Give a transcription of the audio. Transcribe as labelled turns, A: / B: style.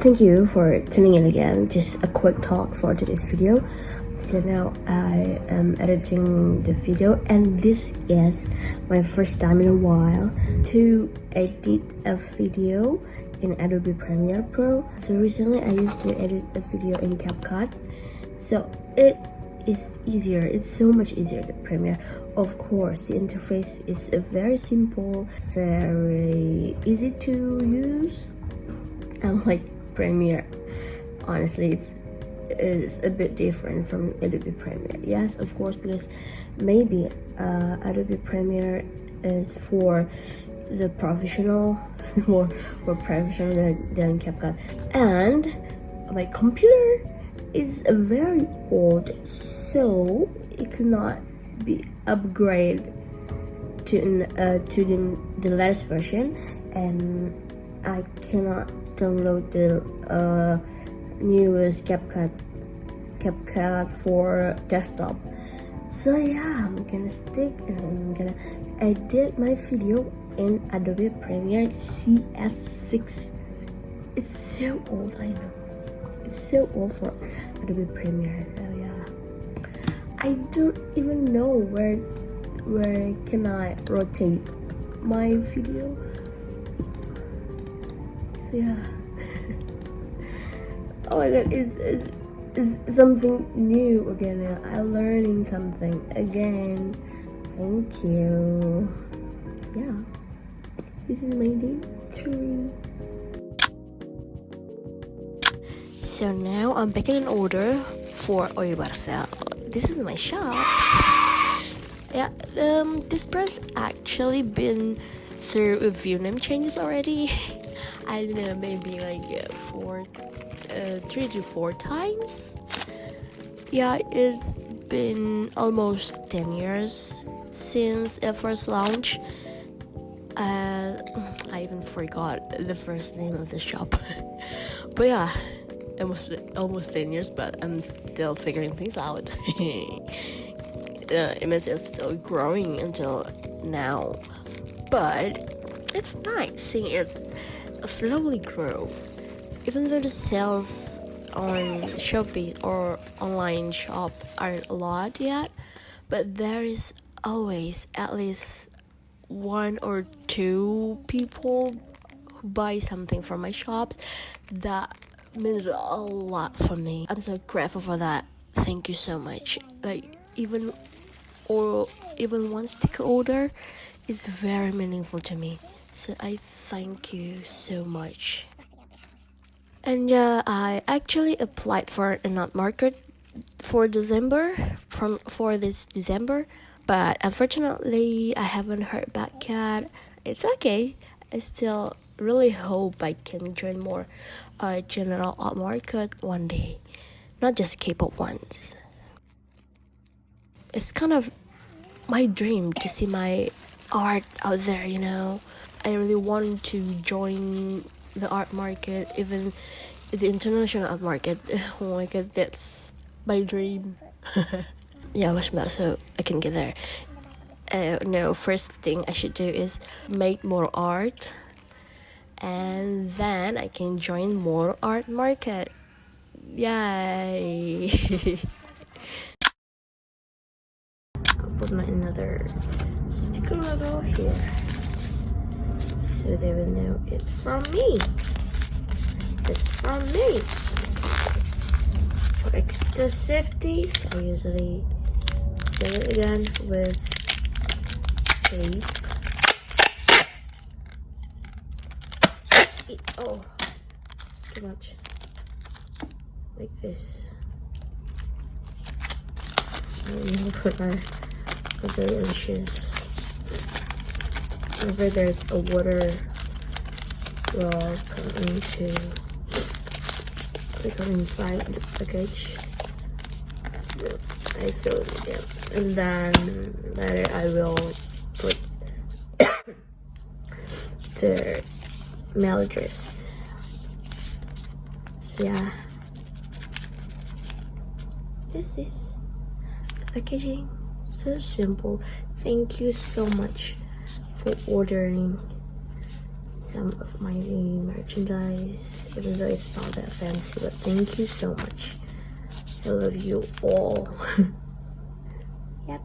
A: thank you for tuning in again. Just a quick talk for today's video. So now I am editing the video, and this is my first time in a while to edit a video in Adobe Premiere Pro. So recently I used to edit a video in CapCut, so it is easier. It's so much easier than Premiere. Of course, the interface is very simple, very easy to use, unlike Premiere. Honestly, it's a bit different from Adobe Premiere. Yes, of course, because maybe Adobe Premiere is for the professional, more professional than CapCut, and my computer is very old, so it cannot be upgraded to the latest version, and I cannot download the newest CapCut for desktop. So yeah, I'm gonna stick and I'm gonna edit my video in Adobe Premiere CS6. It's so old, I know. It's so old for Adobe Premiere. So yeah, I don't even know where can I rotate my video. So yeah. Oh my god, it's something new again. I'm learning something again. Thank you. Yeah, this is my day 3. So now I'm picking an order for Oibarsel. This is my shop. Yeah, this brand's actually been through a few name changes already. I don't know, maybe like 3 to 4 times. Yeah, it's been almost 10 years since it first launched. I even forgot the first name of the shop. But yeah, almost 10 years, but I'm still figuring things out. It means it's still growing until now, but it's nice seeing it slowly grow. Even though the sales on Shopee or online shop aren't a lot yet, but there is always at least 1 or 2 people who buy something from my shops. That means a lot for me. I'm so grateful for that. Thank you so much. Like even one sticker order is very meaningful to me. So I thank you so much. And yeah, I actually applied for a nut market for this December, but unfortunately I haven't heard back yet. It's okay. I still really hope I can join more general art market one day, not just K-pop ones. It's kind of my dream to see my art out there, you know. I really want to join the art market, even the international art market. Oh my god, that's my dream. Yeah, wish me so I can get there. No, first thing I should do is make more art, and then I can join more art market. Yay! I'll put my another sticker logo here, so they will know it's from me. It's from me. For extra safety, I usually seal it again with tape. Oh, too much. Like this. And put my other inches. Whenever there's a water will come inside the package. So I sewed it down, and then later I will put the mail address. So yeah, this is the packaging. So simple. Thank you so much for ordering. some of my merchandise, even though it's not that fancy, but thank you so much. I love you all. Yep.